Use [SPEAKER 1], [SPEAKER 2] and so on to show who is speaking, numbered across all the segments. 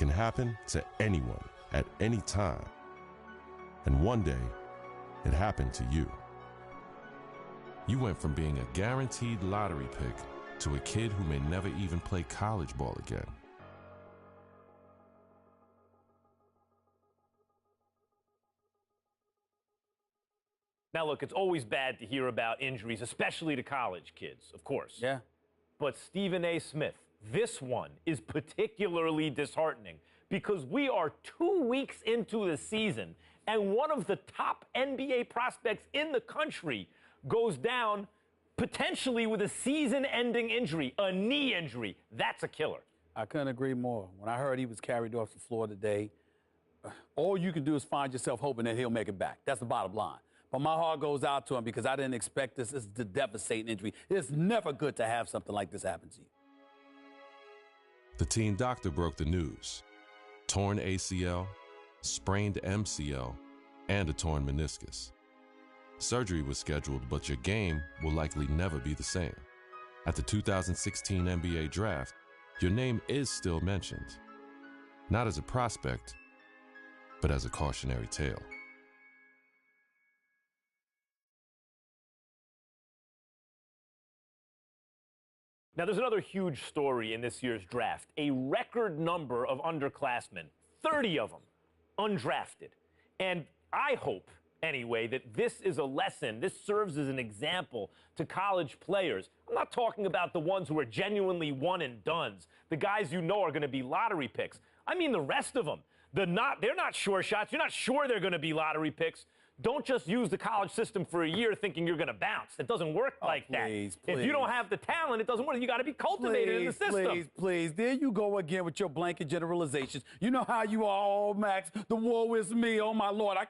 [SPEAKER 1] can happen to anyone at any time. And one day, it happened to you. You went from being a guaranteed lottery pick to a kid who may never even play college ball again.
[SPEAKER 2] Now, look, it's always bad to hear about injuries, especially to college kids, of course.
[SPEAKER 3] Yeah.
[SPEAKER 2] But Stephen A. Smith, this one is particularly disheartening because we are 2 weeks into the season and one of the top NBA prospects in the country goes down potentially with a season-ending injury, a knee injury. That's a killer.
[SPEAKER 3] I couldn't agree more. When I heard he was carried off the floor today, all you can do is find yourself hoping that he'll make it back. That's the bottom line. But my heart goes out to him because I didn't expect this. This is a devastating injury. It's never good to have something like this happen to you.
[SPEAKER 1] The team doctor broke the news. Torn ACL, sprained MCL, and a torn meniscus. Surgery was scheduled, but your game will likely never be the same. At the 2016 NBA draft, your name is still mentioned. Not as a prospect, but as a cautionary tale.
[SPEAKER 2] Now, there's another huge story in this year's draft. A record number of underclassmen, 30 of them, undrafted. And I hope, anyway, that this is a lesson, this serves as an example to college players. I'm not talking about the ones who are genuinely one-and-dones, the guys you know are going to be lottery picks. I mean the rest of them. They're not sure shots. You're not sure they're going to be lottery picks. Don't just use the college system for a year thinking you're going to bounce. It doesn't work like that.
[SPEAKER 3] Please.
[SPEAKER 2] If you don't have the talent, it doesn't work. You got to be cultivated in the system.
[SPEAKER 3] Please. There you go again with your blanket generalizations. You know how you are, oh, Max. The war is me. Oh, my Lord. I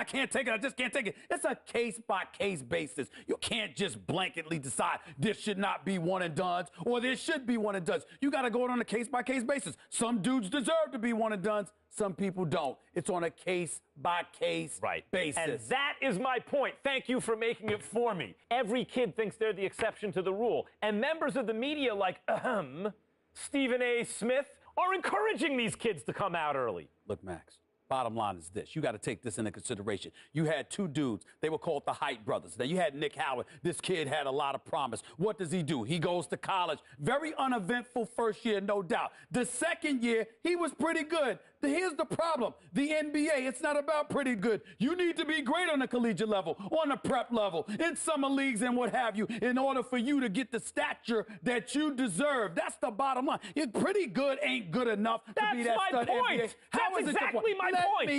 [SPEAKER 3] can't take it. I just can't take it. It's a case-by-case basis. You can't just blanketly decide this should not be one-and-dones or this should be one-and-dones. You got to go on a case-by-case basis. Some dudes deserve to be one-and-dones. Some people don't. It's on a case-by-case basis.
[SPEAKER 2] And that is my point. Thank you for making it for me. Every kid thinks they're the exception to the rule. And members of the media like, Stephen A. Smith, are encouraging these kids to come out early.
[SPEAKER 3] Look, Max, bottom line is this. You got to take this into consideration. You had two dudes. They were called the Height brothers. Now, you had Nick Howard. This kid had a lot of promise. What does he do? He goes to college. Very uneventful first year, no doubt. The second year, he was pretty good. Here's the problem. The NBA, it's not about pretty good. You need to be great on the collegiate level, on the prep level, in summer leagues and what have you, in order for you to get the stature that you deserve. That's the bottom line. Pretty good ain't good enough to be that stud NBA.
[SPEAKER 2] That's exactly my point.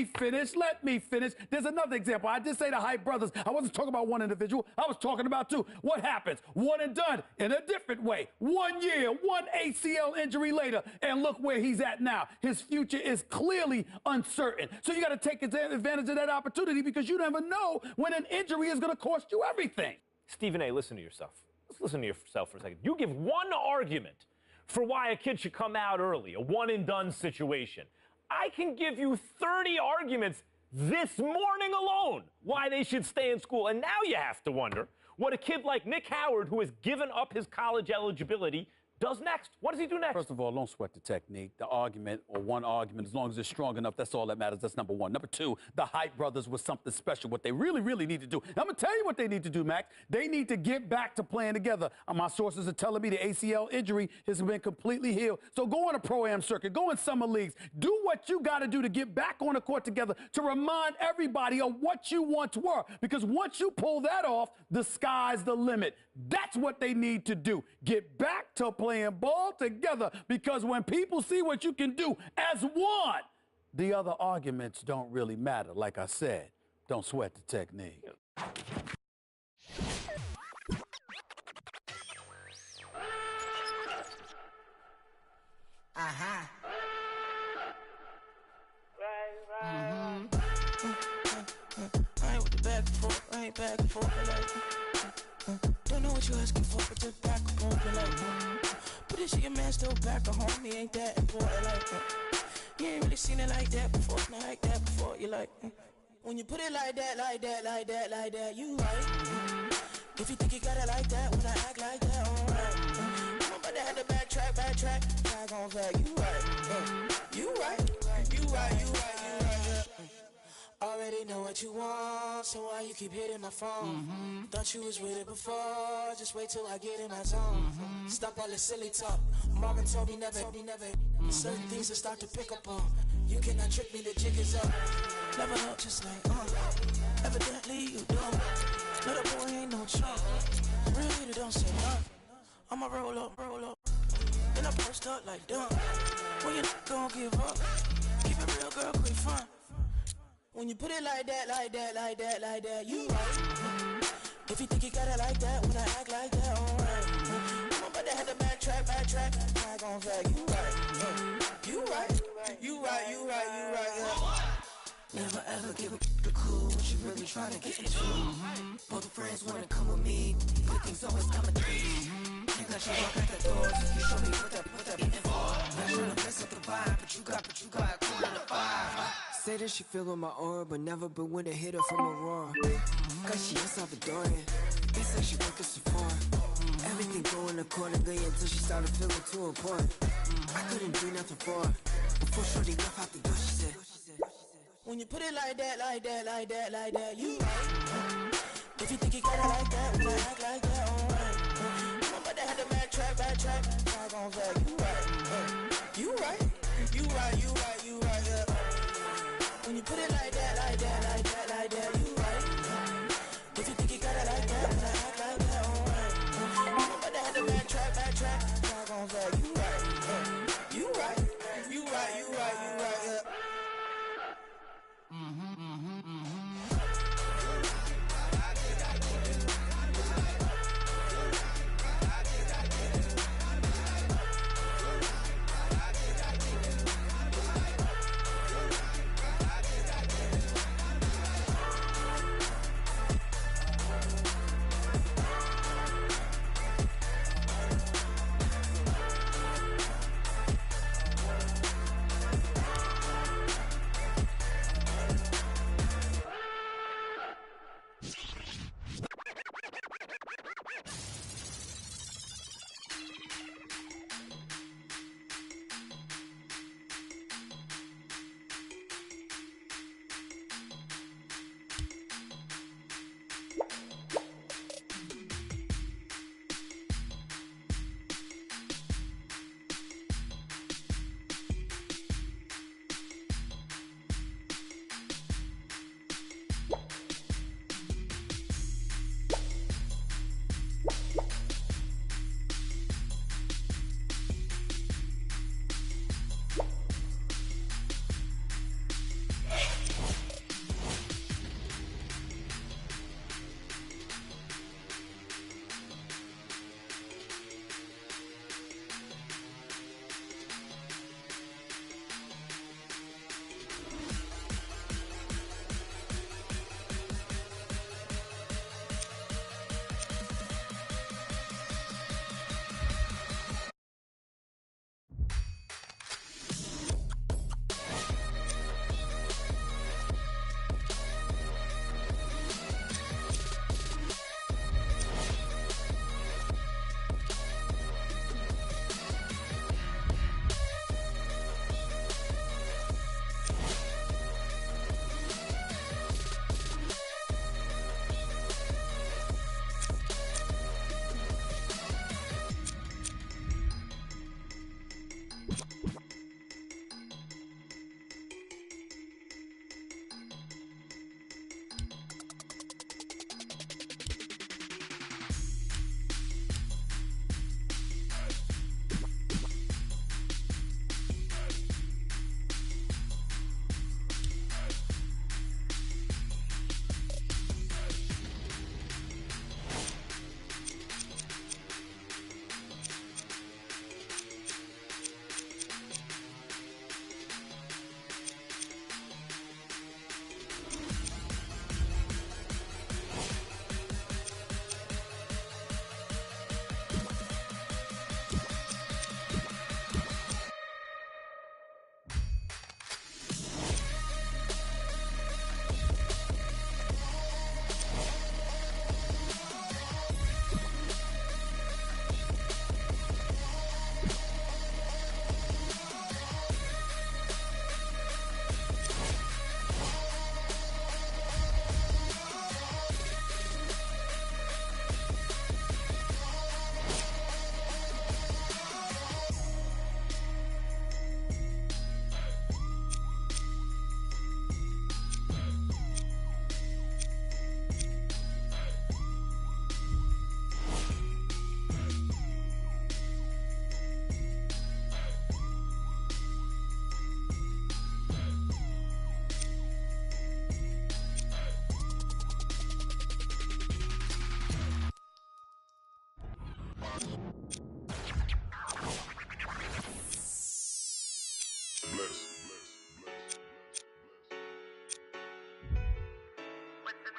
[SPEAKER 3] Let me finish. There's another example. I did say the Hype brothers. I wasn't talking about one individual. I was talking about two. What happens? One and done in a different way. 1 year, one ACL injury later, and look where he's at now. His future is clearly uncertain. So you got to take advantage of that opportunity because you never know when an injury is going to cost you everything.
[SPEAKER 2] Stephen A., listen to yourself. Let's listen to yourself for a second. You give one argument for why a kid should come out early, a one-and-done situation. I can give you 30 arguments this morning alone why they should stay in school. And now you have to wonder what a kid like Nick Howard, who has given up his college eligibility, does next. What does he do next?
[SPEAKER 3] First of all, don't sweat the technique. The argument, or one argument, as long as it's strong enough, that's all that matters. That's number one. Number two, the Hype brothers was something special. What they really, really need to do. I'm going to tell you what they need to do, Max. They need to get back to playing together. My sources are telling me the ACL injury has been completely healed. So go on a pro-am circuit. Go in summer leagues. Do what you got to do to get back on the court together to remind everybody of what you once were. Because once you pull that off, the sky's the limit. That's what they need to do. Get back to playing ball together, because when people see what you can do as one, the other arguments don't really matter. Like I said, don't sweat the technique.
[SPEAKER 4] I ain't with the back and forth, I ain't back and forth. Don't know what you asking for, but just back and forth. But this your man still back at home, he ain't that important like that. You ain't really seen it like that before, not like that before. You like, when you put it like that, you right. If you think you got it like that, when I act like that, alright. I'm about to have to backtrack, back on fact, you right. You right. what you want, so why you keep hitting my phone? Thought you was with it before, just wait till I get in my zone. Stop all this silly talk, Mama told me never. Certain things I start to pick up on. You cannot trick me, the jig is up. Never up just like, evidently you don't. No, the boy ain't no chump. Really, don't say nothing. I'ma roll up. Then I post up like dumb. When you not gon' give up, keep it real, girl, quick fun. When you put it like that, you right. If you think you got it like that, when I act like that, alright. I'm about to have to backtrack. I gon' drag you right. You right. Yeah. Never ever give a clue what you really trying to get into. Both the friends wanna come with me, good things always coming through. You got your walk at the doors, you show me what that beating for. Not trying to mess up the vibe, but you got cool in the vibe. Say that she feel on my aura, but never been with a hitter from Aurora. Cause she is Salvadorian, they say she work at Sephora. Everything going accordingly until she started feeling too important. I couldn't do nothing for her. Before shorty left out the door, she said, when you put it like that, you right. If you think you got it like that, when I act like that, alright. I'm about to have to backtrack. I gon' drag you right. You right, yeah. When you put it like that, you right. If you think you got it like that, when I act like that, alright. I'm about to have to backtrack. I gon' drag you right. You right, yeah.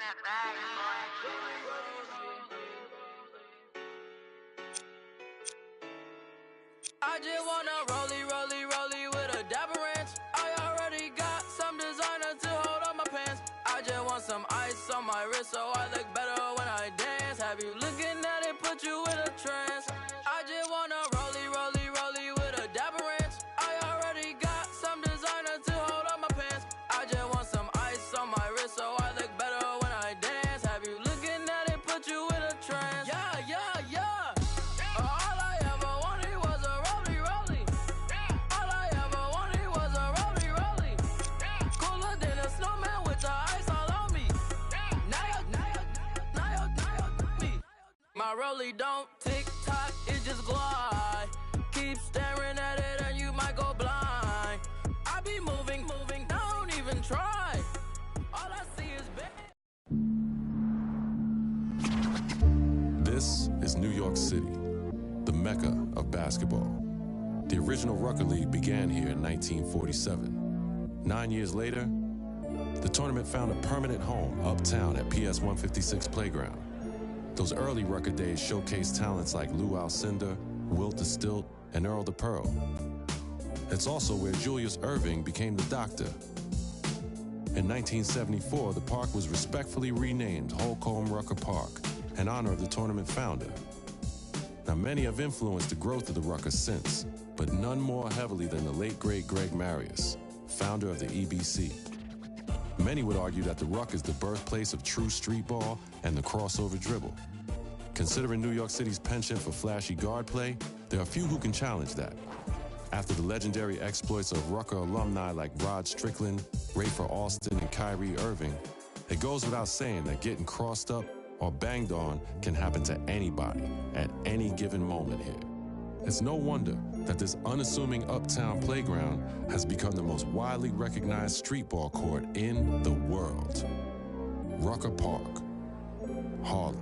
[SPEAKER 4] I just wanna rollie with a dapper ranch. I already got some designer to hold on my pants. I just want some ice on my wrist so I look better when I dance. Have you looking at it, put you in a trance. I just wanna rollie with a dapper ranch. I already got some designer to hold on my pants. I just want some ice on my wrist so I look better when I dance. Have you looking at it, put you in a trance. Yeah. All I ever wanted was a rollie. All I ever wanted was a rollie. Cooler than a snowman with the ice all on me. Now me. My rollie don't tick tock, it just glide. Keep staring at it and you might go blind. I be moving, don't even try. All I see is bad.
[SPEAKER 1] This is New York City, the mecca of basketball. The original Rucker League began here in 1947. 9 years later, the tournament found a permanent home uptown at PS156 Playground. Those early Rucker days showcased talents like Lou Alcindor, Wilt the Stilt, and Earl the Pearl. It's also where Julius Erving became the Doctor. In 1974, the park was respectfully renamed Holcomb Rucker Park in honor of the tournament founder. Now, many have influenced the growth of the Rucker since, but none more heavily than the late great Greg Marius, founder of the EBC. Many would argue that the Ruck is the birthplace of true street ball and the crossover dribble. Considering New York City's penchant for flashy guard play, there are few who can challenge that. After the legendary exploits of Rucker alumni like Rod Strickland, Rafer Alston, and Kyrie Irving, it goes without saying that getting crossed up or banged on can happen to anybody at any given moment here. It's no wonder that this unassuming uptown playground has become the most widely recognized street ball court in the world. Rucker Park, Harlem.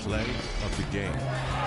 [SPEAKER 1] Play of the game.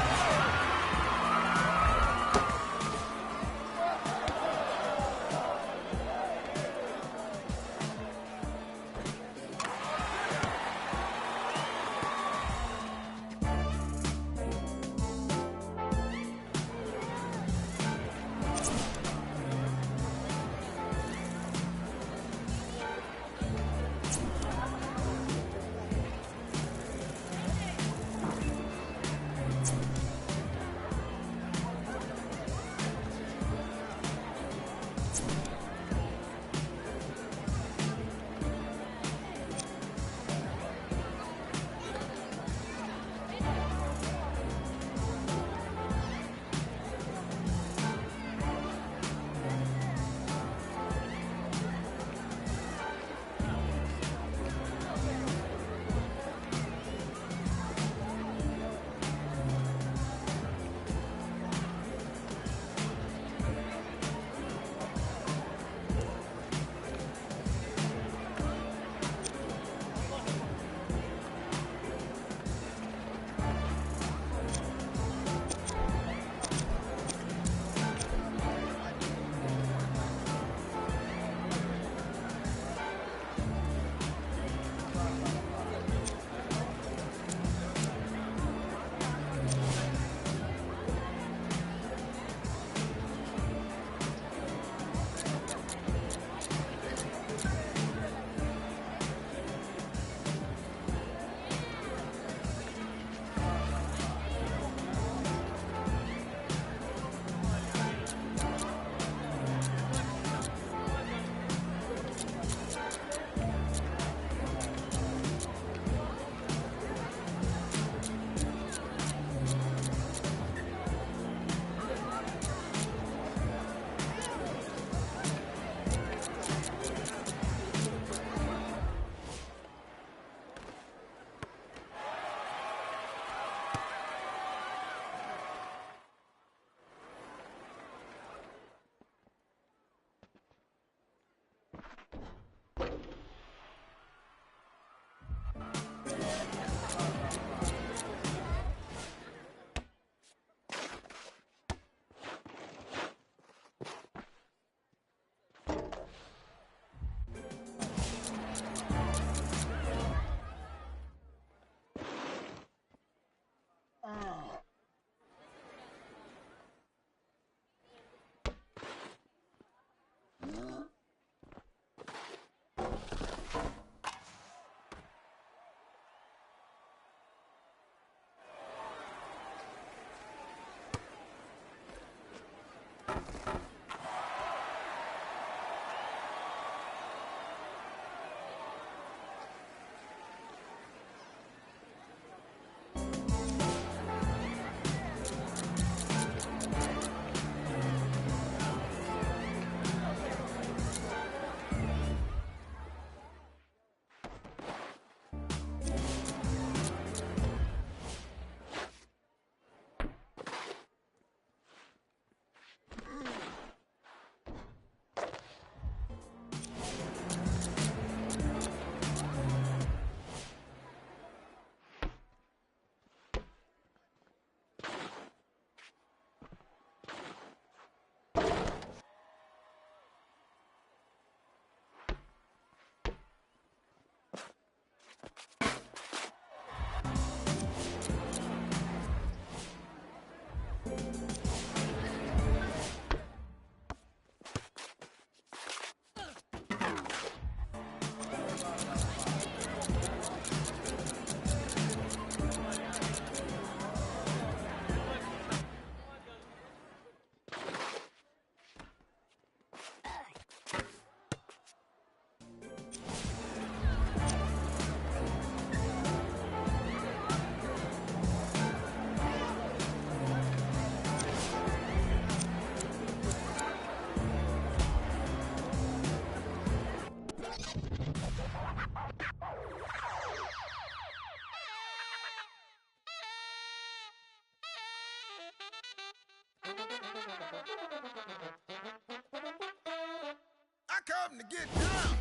[SPEAKER 5] coming to get down.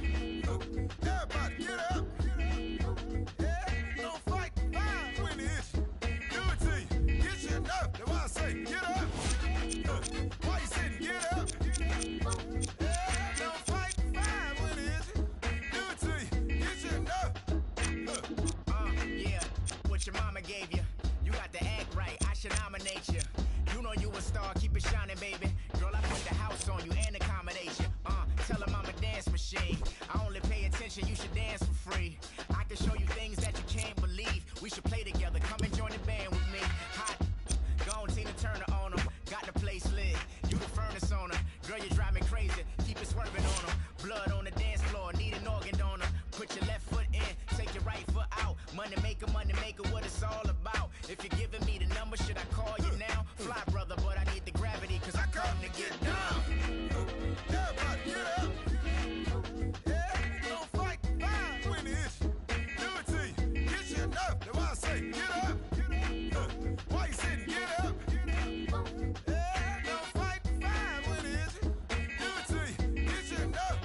[SPEAKER 5] Everybody get up. Yeah, don't fight the fire when it hits you. Do it to you. Get you enough. That's why I say get up. Why you sitting? Get up. Yeah, don't fight the fire when it hits you. Do it to you. Get you enough.
[SPEAKER 6] Yeah, what your mama gave you. You got to act right. I should nominate you. You know you a star. Keep it shining, baby. Girl, I put the house on you and accommodate you. Tell them I'm a dance machine. I only pay attention, you should dance for free. I can show you things that you can't believe. We should play together, come and join the band with me. Hot, gone Tina Turner on them. Got the place lit, you the furnace on her. Girl, you drive me crazy, keep it swerving on them. Blood on the dance floor, need an organ donor. Put your left foot in, take your right foot out. Money maker, what it's all about. If you're giving me the number, should I call you now? Fly, brother, but I need the gravity, cause I come to get down.
[SPEAKER 5] Everybody get up. Yeah, don't fight the fire when it hits you. Do it to you. Get you enough. That's why I say get up. Why you sitting? Get up. Yeah, don't fight the fire when it hits you. Do it to you. Get you enough.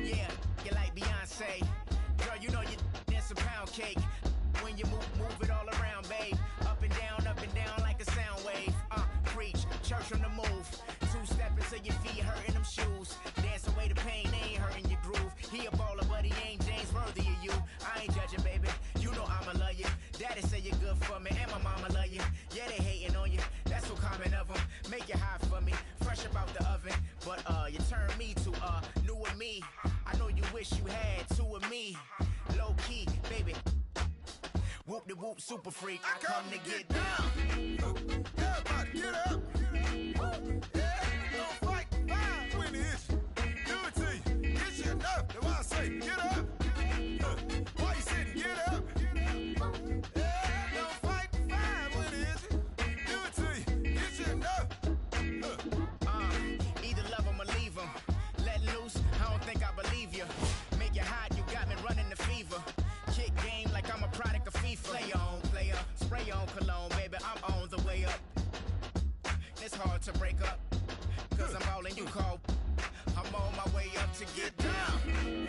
[SPEAKER 6] Yeah, you like Beyonce. Girl, you know you dance a pound cake. When you move it all around, babe. Up and down like a sound wave. Preach, church on the move. Two-step until your feet hurting them shoes. Dance away the pain, they ain't hurting your groove. He a baller, but he ain't James worthy of you. I ain't judging, baby. You know I'ma love you. Daddy say you're good for me, and my mama love you. Yeah, they hating on you. That's so common of them. Make it hot for me, fresh about the oven. But you turn me to new of me. I know you wish you had two of me. Low key, baby. Whoop de whoop, super freak. I come to get down.
[SPEAKER 5] Everybody get up. Yeah, don't fight the fire when it hits you. Do it to you. Get you enough. That's why I say get up. Why you sitting? Get up. Yeah, don't fight the fire when it hits you. Do it to you. Get you enough.
[SPEAKER 6] Either love him or leave him. Let loose, I don't think I believe you. Make it hot, you got me running the fever. Kick game like I'm a product of FIFA. Play on, player. Spray on cologne, baby, I'm on the way up. It's hard to break up, cause I'm ballin', you call. I'm on my way up to get down.